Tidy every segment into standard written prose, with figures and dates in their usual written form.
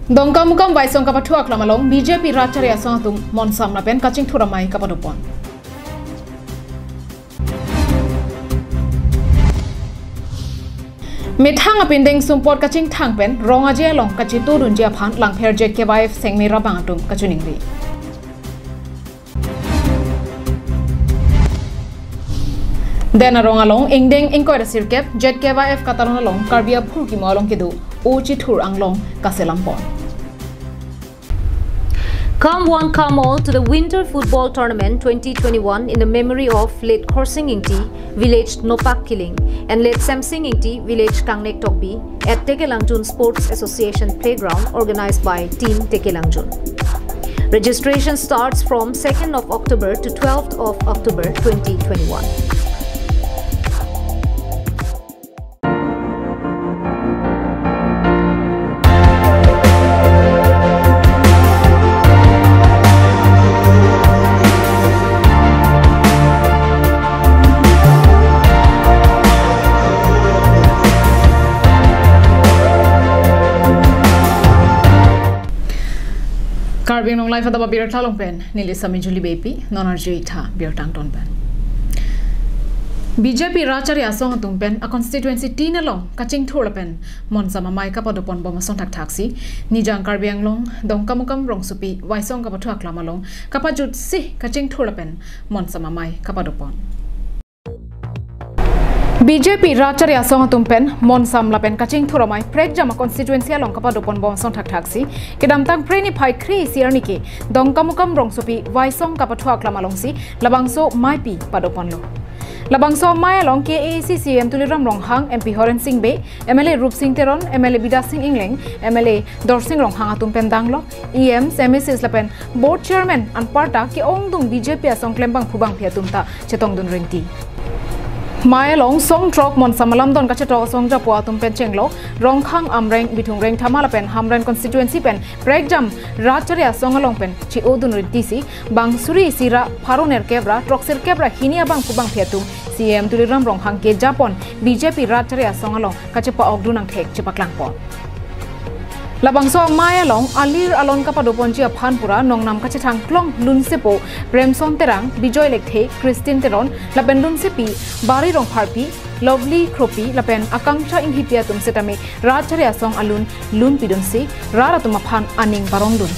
Dongka mukam waisong kapatuak lamalong BJP Racharya Sangatum Monsam na pen kaching thuramai kapadupon. Mithang apindeng sumport kaching thangpen rongaje long kachitu runjia phan langpher JKYF sengmi rabang atum kachuningri. Dena rongalong ingdeng ingkoira sirkep JKYF katarunalong karbia phurki molong kedu uchi thur anglong kaselampon. Come one, come all to the Winter Football Tournament 2021 in the memory of late Khorsing Ingti, village Nopak Killing, and late Samsing Ingti, village Kangnek Tokbi at Tekelangjun Sports Association Playground organized by Team Tekelangjun. Registration starts from 2nd of October to 12th of October 2021. Karbing nong live Adap Abirta long pen nili sami Juli Bepi nonarji tha Birtang ton pen. BJP Racharya Sangatum pen a constituency tina long kaching thura pen monsama mai kapadopon bomason tak taksi nijang karbing long dongka mukam rong supi waisong kapathuak lamalong kapajut si kaching thura pen monsama mai kapadopon. BJP Racharya Sangatum pen monsam lapen kaching thuramai prek jama constituency along kapadopon bomsong thak taksi kedam tang preni phai khri siarniki dongkamukam rongsopi waisong kapathuak lamalongsi labangso maipi padopon lo labangso mai along KACCM tuliram ronghang MP Horen Singh Be MLA Rup Singh Teron MLA Bida Singh Ingling MLA Dor Singh ronghang atum pen danglo EM Semisis lapen board chairman an parta ki ongdung BJP asong klembang phubang phiatumta chetong dun ringti Maya long song trok mon samalam don kacheto song japua tum pen chenglo rongkhang amreng bitung reng thamala pen hamren constituency pen break jam Racharya songalong pen chi odun ritisi bang suri sira pharoner kebra troxer kebra hinia bang pubang phiatum CM tuliram ronghang ke japon BJP Racharya songalong kachepa ogdunang thek chepaklang pon Labangso Maya long alir alon kapadopon chi aphanpura nongnam kachethang klong lunsepo Premson terang Bijoy Lekthe Christine Teron lapen lunsepi bari rong pharpi lovely kropi lapen akangcha inghipia tum setami Racharya song alun lun pidunsi rara tum aphan aning barongdun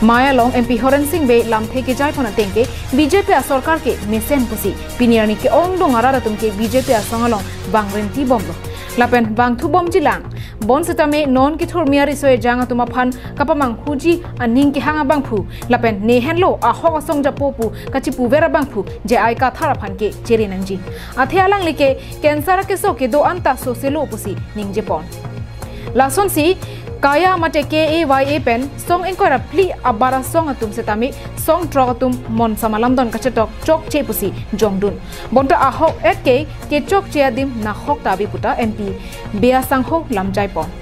Maya long MP Horen Singh Be lam theke jai phona tengke BJP a sarkar ke mesen pusi piniarni ke ong dong arara tum ke BJP a songalong bangren ti bomlo lapen bang thu bom jilang bon setame non ki thur miari soe janga tuma phan kapamang huji aning ki hanga bangphu lapen ne henlo a ho song japopu kachipu vera bangphu je ai ka thara phan ke cheri nangji athialang like cancer ke so ke do anta so selo pusi ningje pon lason si kaya mate KAYA pen song enkora pli abara song atum setami song trogatum mon samalam don kachetok chok che pusi jongdun bonta a ho ek ke chok che adim na hok tabi puta MP bea sang ho lamjai pon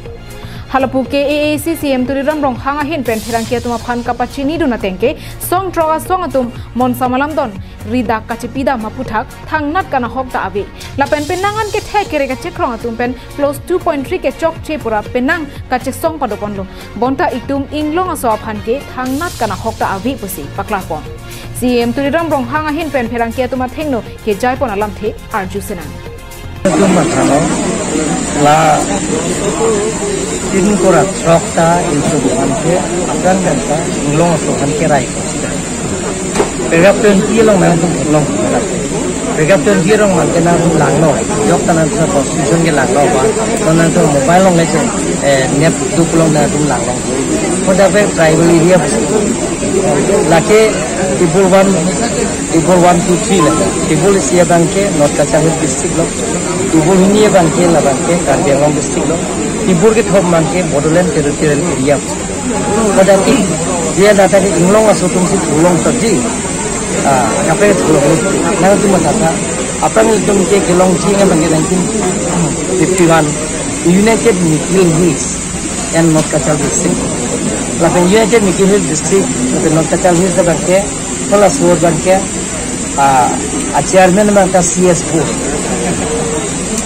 halapu KACCM tuliram rong hanga hin pen therang ke tuma phan kapachini duna tengke song troga song atum mon samalam don rida kachipida maputhak thangnat kana hok ta abi lapen penangan ke the kere ka chekrong atum pen plus 2.3 ke chok che pura penang ka chek song padopon lo bonta itum inglong aso phan ke thangnat kana hok ta abi pusi pakla pon CM tuliram rong hanga hin pen therang ke tuma thengno ke jai pon alam the arju senan la tin korat rokta insu bukanke akan ganta inglong aso kan ke rai Pegap ten long na long Pegap ten long man ke na lang no yok tanan sa position ke lang no ba tanan sa mobile long le net duk long na dum lang long koda be tribal area lake people 1 2 3 la people sia banke not kachang district lo people hinie banke la banke Karbiang district lo people ke thop man ke Bodoland territorial area koda ki dia data ke inglong aso tum si ulong tadi kape tulong nang tu mata apa ni tum ke kelong chinga bange 1951 United Nickel Hills and North Kachal district lapen United Nickel Hills district lapen North Kachal Hills da banke thola suor banke a chairman man ta CS post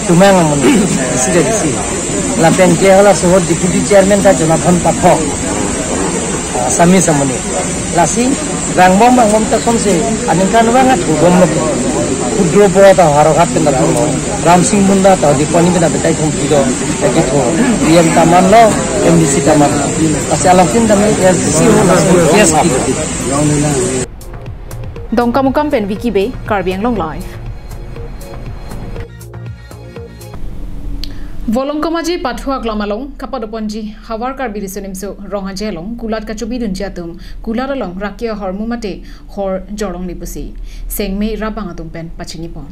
tumang mon isi de isi la pen ke hala sohor deputy chairman ta Jonathan Pathok sami samoni lasi rangbom ta komse aningkan banget bom lo kudro po ta harokat tengah lo ram singh bunda ta diponi bina betai thong pido eki tho pm taman lo mdc taman lasi alafin dami si ho yes pido Dongkamukam pen Wiki Bay Karbi Anglong live. Volongkomaji Pathua Glamalong Kapadoponji Hawar Karbi Risonimso Rongajelong Kulat Kachubi Dunjatum Kularalong Rakia Hormumate Hor Jorong Nipusi Sengme Rabangatum pen Pachinipon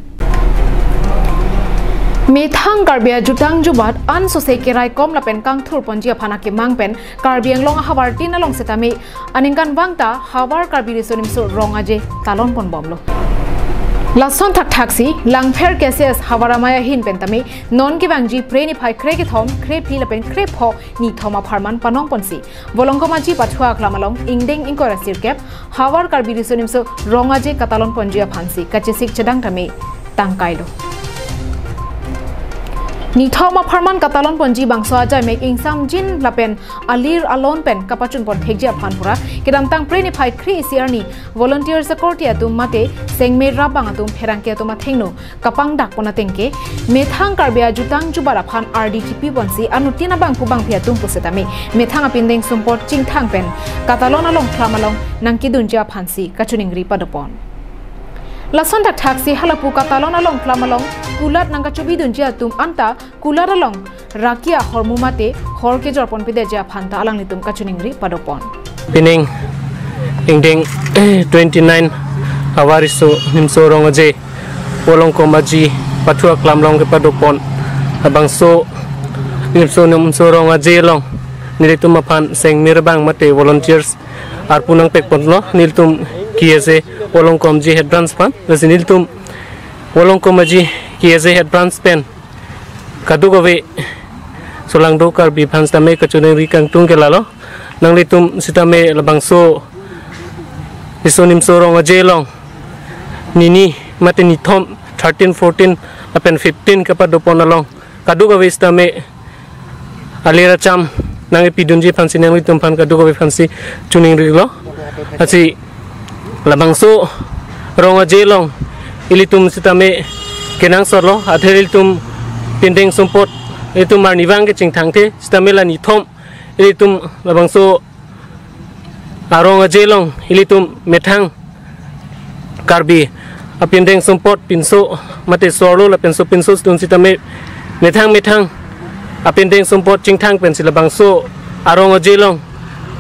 Methang Karbia Jutang Jubat An Sose Kerai Kom La Pen Kang Thur Ponjia Phanake Mangpen Karbi Anglong Hawar Tinalong Setame Aningkan Wangta Hawar Karbi Risonimso Rongaje Talon Pon Bomlo Lason tak taxi lang fair cases Hawaramaya hin pentami non kibangji preni phai kreke thom krep phi lapen krep ho ni thoma pharman panong ponsi Volongkomaji Pathua Klamalong ingdeng inkora sirkep Hawar Karbi Risonimso Rongaje Katalon Ponjia Phansi kachesik chedang tame tangkailo Ni thoma pharman Katalon Ponji bangso aja mek ingsam jin lapen alir alon pen kapachun pon thekja phanpura kedam tang preni phai khri siarni volunteer security atum mate sengme rabang atum pherangke atuma thengno kapang dak pona tengke methang karbia jutang jubara phan rdgp bonsi anutina bang kubang phia tum pusetame methang apindeng sumport chingthang pen Katalon along klamalong nangki dunja phansi kachuningri padopon Lason tak taxi halapu Katalon along klamalong kulat nangka chubi dunjia tum anta kulat along rakia hormumate horke jorpon pideja phanta alang nitum kachuningri padopon pining ingdeng 29 Hawariso nimso rongaje Volongkomaji Pathua Klamlong ke padopon abangso nimso rongaje long nilitum aphan seng mirbang mate volunteers arpunang pekponlo nilitum kiese Volongkomaji head branch pan resiniltum Volongkomaji kiese head branch pen kadugawe solangdo karbi phans tame kachuneri kangtung kelalo nanglitum sitame labangso isonim sorong ajelong nini mate ni thom 13 14 apen 15 kapadopon along kadugawe stame alera cham nangi pidunji phansi nanglitum phan kadugawe phansi chuning riglo achi labangso ronga jelong ilitum sitame kenang sorlo atherilitum pindeng sumpot itum marniwang ke chingthangte sitame la ni thom ilitum labangso aronga jelong ilitum methang karbi apindeng sumpot pinso mate sorlo la pinso stun sitame methang apindeng sumpot chingthang pensila bangso aronga jelong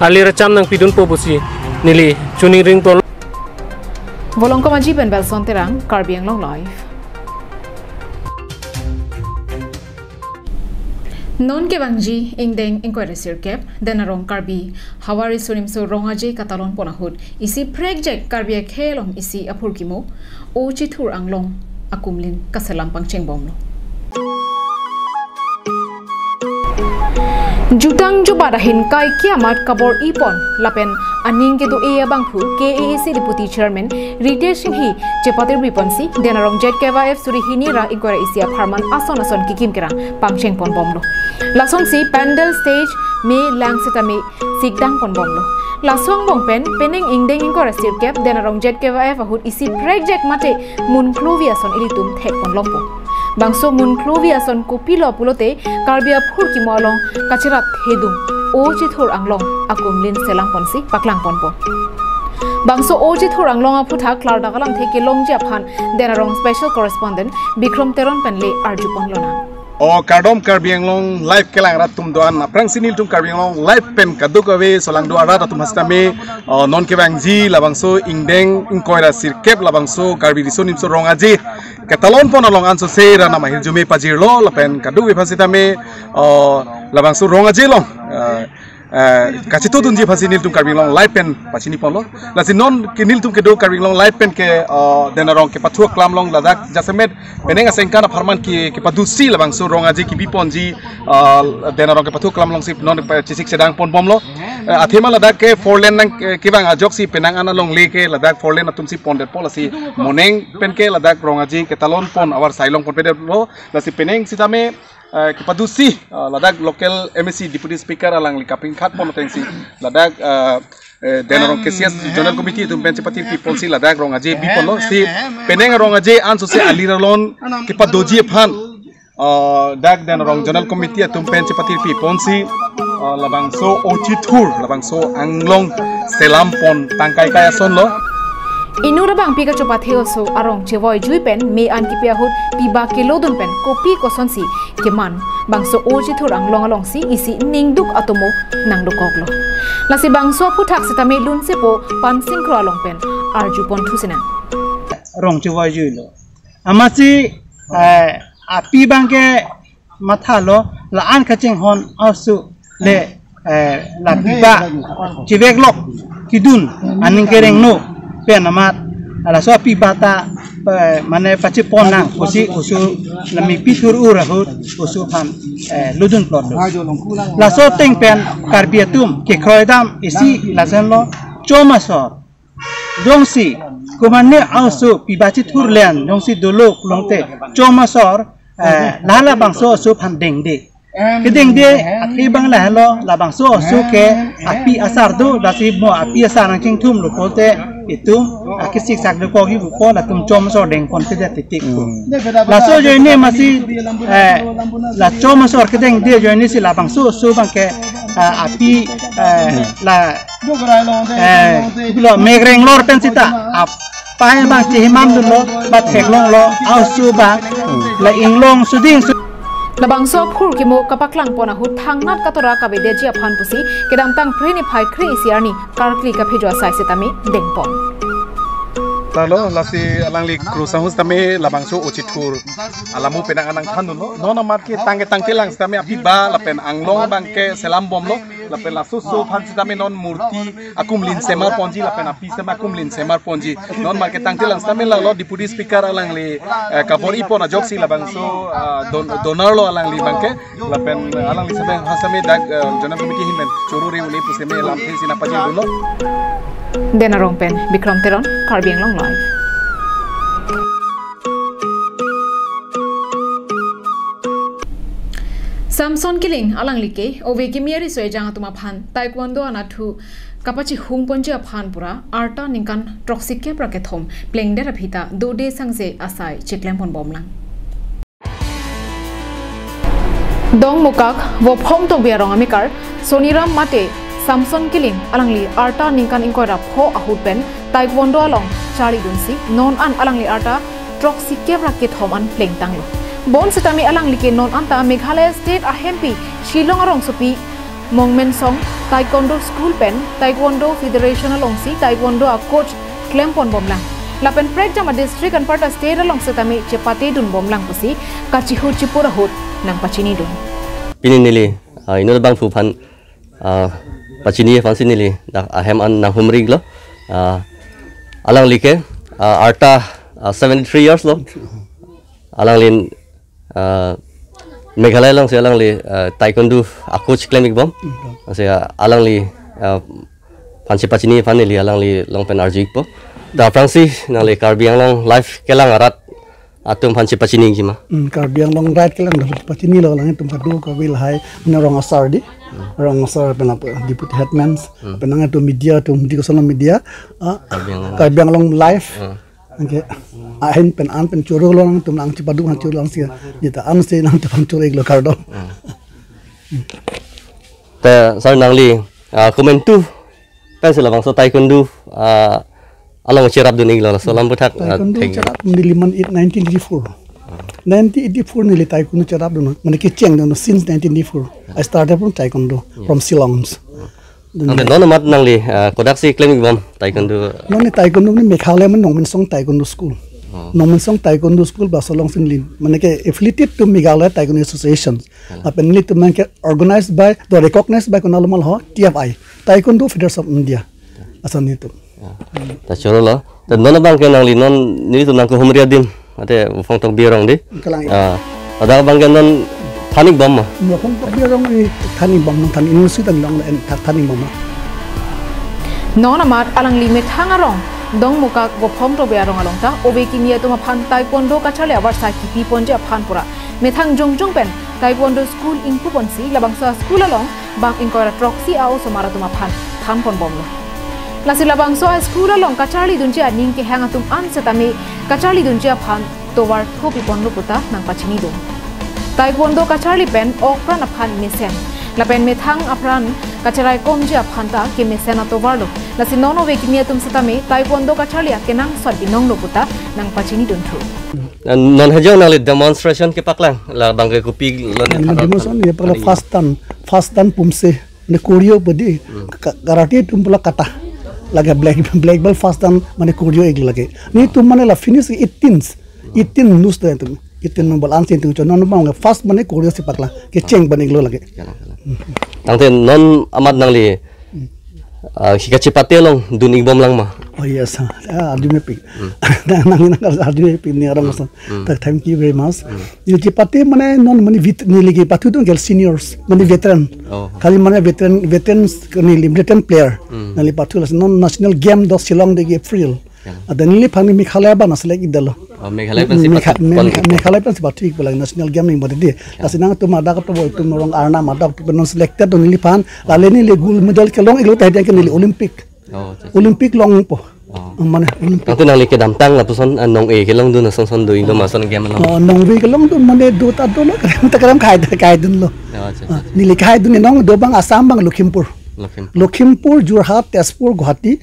alira cham nang pidun pobusi nili chuning ring tol Volongkomaji pen Belson Terang Karbi Anglong live Non ke bangji ingdeng inquiry sirkep denarong Karbi Hawari Sunimso Rongaje Katalon Ponahut isi project Karbi khelom isi apurkimo o chithur anglong akumlin kasalam pangchengbomlo Jutang jubarahin kai kiamat kabor ipon lapen aning ke do e bangphu KAC deputy chairman Ritesh Singhi chepatir biponsi denarong JKF surihini ra inquiry isia pharman ason kikim kera pangcheng pon bomlo lason si pandal stage me langsitame sikdang pon bomlo lasong bongpen peneng ingdeng inquiry sirkep denarong JKF ahut isi project mate mun kluviason ilitum thek pon lompo bangso mun kluviason kopilo pulote karbia phurki molong kachirat hedum o chithur anglong akumlin selang ponsi paklang ponpo bangso o chithur anglong aputha klar dagalam theke longja phan denarong special correspondent Bikram Teron penle arju ponlona o kardom Karbi Anglong live kelang ratum doan aprang sinil tum Karbi Anglong live pen kadukawe solang do ara ratum hastame non kebangji labangso ingdeng inkoira sirkep labangso Karbi Risonimso Rongaje Katalon pon along anso sera nama hirjume pajirlo lapen kadu we phasitame labangso Rongaje long kachi to dunji phasi nil tum Karbing Long live pen pachini ponlo lasi non ke nil tum ke do Karbing Long live pen ke denarong ke pathu klam long ladak jasemet peneng asengka na farman ki ke padusi labang so rongaji ki biponji denarong ke pathu klam long sip non chisik sedang pon bomlo athema ladak ke four lane nang ke bang ajok si penang ana long le ke ladak four lane atum si pon det polasi moneng pen ke ladak rongaji ke talon pon awar sailong pon pedet lo lasi peneng sitame kepadusi ladak local MSC deputy speaker alang likaping khat pon tensi ladak denarong kesias journal committee tum pencepati people si ladak rongaji bipolo si peneng rongaji an so se aliralon kepadoji phan dak denarong journal committee tum pencepati people si labang so ochitur labang so anglong selam pon tangkai kaya son lo Inura bang pika coba theo so arong cewoi jui pen me an kipia hut piba kilodun pen kopi koson si keman bang so oji thurang long along si isi ningduk atomo nangduk koklo lasi bang so puthak sitame lun sepo pan singkro along pen arju pon thusina rong cewoi jui lo amasi api bang ke matha lo la an khaching hon asu le la piba civek lok kidun aning kereng no pen amat ala so pi bata mane pachi pona usi usu lami pitur urahut usu pan ludun plot la so teng pen karbiatum ke kroidam isi lazen lo choma so dongsi kumane ausu pi bachi turlen dongsi dolo kulongte choma sor lala bangso so pan dengde kedeng de api bang la lo la bangso so ke api asar do dasi mo api asar nang ching tum lo pote itu akisik sak de ko gi bu ko la tum chom so deng kon pede titik la so jo ne masi la chom so kedeng de jo ne si la bangso so bang ke api la lo megreng lor pensita pai bang chi himam du lo bat hek long lo au su bang la inglong suding labang so phur kimo kapaklang pona hu thangnat katora kabede ji aphan pusi kedam tang preni phai khri isiarni karkli ka phejwa sai setami dengpon Lalo lasi alangli krusahus tame labang so ochitur alamu penang anang thanu no nona marki tangge lang tame api ba lapen anglong bangke selam bom lo lapen lasu so phan tame non murti akum lin semar ponji lapen api sema akum lin semar ponji non marke tangte lang tame lo deputy speaker alangli kapori pona joksi labang so donor lo alangli bangke lapen alangli sebeng hasame dag journal committee himen choruri uni puseme lamthi sinapaji dulo denarong pen Bikram Teron Karbing Long live Samson killing alang like ove kimiari soe jang atuma phan taekwondo anathu kapachi hungponje aphan pura arta ningkan toxic ke prakethom plengde raphita dode sangse asai chiklem pon bomlang dong mukak wo phom to biarong amikar soniram mate Samson killing alangli arta ningkan ingkora pho ahut pen taekwondo along chari dunsi non an alangli arta toxic ke prakethom an pleng tanglo bon sitami alangli ke non anta Meghalaya state a hempi Shillong arong sopi mongmen song taekwondo school pen taekwondo federation along si taekwondo a coach klempon bomlang lapen prek jama district and parta state along sitami chepate dun bomlang pusi kachihu chipura hut nang pachini dun pininili inol bang fuphan pachini fansinili ahem an nang humrig lo alang like arta 73 years lo alang lin Meghalaya lang siya lang li taekwondo a coach clinic bom siya alang li pansi pachini fanili alang li long pen arjik po da prangsi nang li Karbing long life kelang arat atum pansi pachini gima Karbing long right kelang pachini lo lang tum kadu ko wil hai na rong asar di rong asar pen apa deputy headman penang tu media tu di social media Karbing long life okay ahin pen an pen churu lo nang tum lang cipadu han churu lang sia jita am se nang tum churu ik lo kardo te sar nang li comment tu pen sila bang so taekwondo along cherap duning lo so lam butak taekwondo cherap ni 1984 nili taekwondo cherap dun mane ki cheng dun since 1984 I started from taekwondo from Shillong non mat nang li kodak si clinic bom taekwondo non ni taekwondo ni Meghalaya man nongmen song taekwondo school Nomensong Taekwondo School Basolong Sinlin. Manake affiliated to Meghalaya Taekwondo Association. Apparently to manake organized by the recognized by Konalamal Ho TFI Taekwondo Federation of India. Asan itu. Ta choro lo. Ta non bang ke nang li non ni tu nang ko humria din. Ate phong tok biarong di. Ada bang ke non thanik bom ma. No phong tok biarong ni thanik bom non thanik university tang long en thanik bom ma. Non amat alang limit hangarong. Dong muka gopom to biarong along ta obe kimia to maphan taekwondo ka chale awar sa kipi ponje aphan pura methang jongjong pen taekwondo school ingpu ponsi labang sa school along bang inkora troxy ao somara to maphan tham pon bom lo lasi labang so school along ka charli dunje aning ke hanga tum an setami ka charli dunje aphan to war thopi pon lo puta nang pachini do taekwondo ka charli pen okran aphan mesen lapen methang apran kacharai komje aphanta ke mesena to warlo lasi nono ve kimia tum setame taekwondo ka charlia kenang sot binong lo puta nang pachini donthu non hajo na le demonstration ke paklang la bangke kopi demonstration ye pakla fast dan pumse ne korio bodi karate tum pula kata laga black belt fast dan mane korio ek lage ni tum mane la finish 18 nus da tum 18 number ansin tu non bang fast mane korio se pakla ke cheng bane lo lage tangte non amat nang li hika cipate long duning bom lang ma. Oh yes, arjun pik. Nangin arjun pik ni orang masam. Thank you very much. Ini cipate mana non mani ni lagi patu tu gel seniors, mani veteran. Kali mana veteran ni veteran player. Nali patu lah non national game dos Shillong degi April. Ada nili pangi Meghalaya ba naslek idalo. Meghalaya pan si patu ik national game ni bodi dia. Asinang tu mada kata boy tu norong arna mada tu non selected tu nili pan. Lalu ni le gold medal kelong ilo tadi yang nili Olympic. Olympic long po. Mana? Aku nali ke damtang lah tu son nong kelong tu nason son doing tu mason game long. Nong kelong tu mana dua tak dulu. Kita keram kai dun lo. Nili kai dun ni nong dua bang Assam bang Lukhimpur, Jorhat, Tezpur, Guwahati.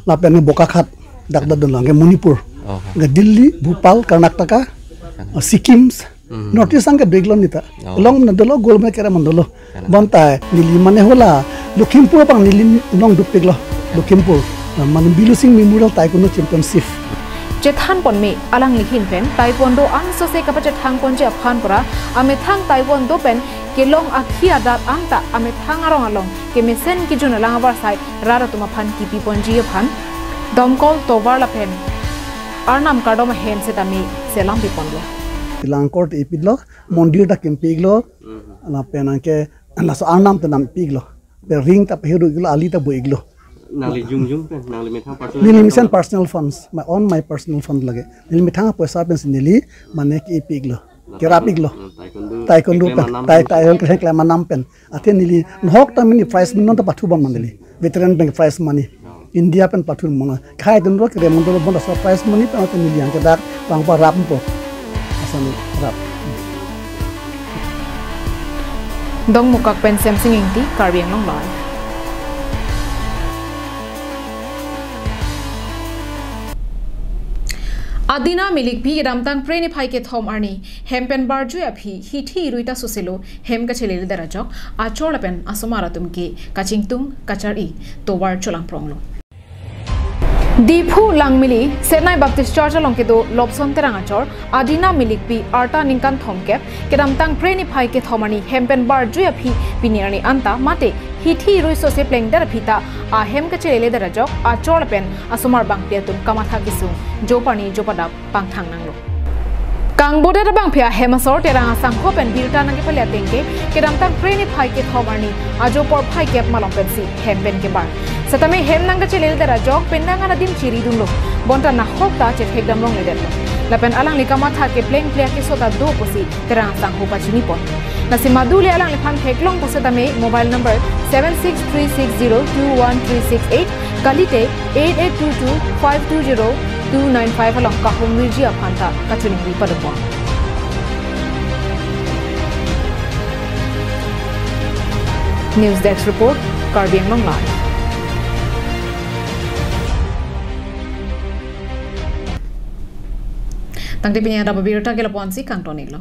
Lapen ni Bokakhat. Dakda dun lang, Manipur, Delhi, Bhopal, Karnataka, Sikkim, Northeast ang kabiglon nita. Long nadolo gold medal kera mandolo. Bantay nili mane hola Lukhimpur pang nili nong dupiglo Lukhimpur. Man Bilusing Memorial Taekwondo Championship. Jethan pon me alang likhin pen taekwondo ang so se kapache thang pon je aphan pura ame thang taekwondo pen kelong akhi adat angta ame thang arong along ke mesen ki jun lang abar sai rara tuma phan ki pi pon ji phan domkol tovar la pen arnam kardom hen se tami selam pi pon lo Langkort ipidlo mondir ta kempiglo la penanke la so arnam ta nam piglo pe ring ta pe hiru glo ali ta boiglo nali jum pen nali methang personal nili mission personal funds my personal fund lage nili methang paisa pen nili mane ki piglo kera piglo taekwondo pen taekwondo kla manam pen athe nili nhok ta mini prize min ta pathu bam mandili veteran bank prize money India pen pathu mona khai dun ro kre mondolo bonda sa prize money pen athe nili ang dak pang pa rap po asani rap dong mukak pen sem singing ti karbiang long lai Adina milik bi ramtang preni phai ke thom arni hempen barju aphi hithi ruita susilo hem ka chelele darajok achol pen asomara tumki kachingtung kachari towar cholang pronglo Dipu langmili Senai Baptist Church along kedo lobson terang achor Adina milik bi arta ningkan thomkep kedamtang preni phai ke thomani hempen barju aphi pinirani anta mate hithi ruiso se pleng dar phita a hem ka chelele darajok achol pen asomar bang piatum kamatha kisung jopani jopada pangthang nanglo Kang boda bang phia hemasor terang sangkho pen Abirta nang ke pale tengke kedamtang preni phai ke thomani ajo por phai ke malom pensi hempen ke bar satame hem nang ka chelele darajok pendang anadim chiri dunlo bonta na hokta che thekdam rong leder lapen alang likama tha ke pleng plea ke sota do posi terang sangkho pachini pon Nasimaduli alang liphan theklong posetame mobile number 7636021368 kalite 8822520295 along kahong riji aphanta kachuning ri padapon News Desk report Karbiang Long Live Tangti pinya da Abirta ke laponsi kang toniklo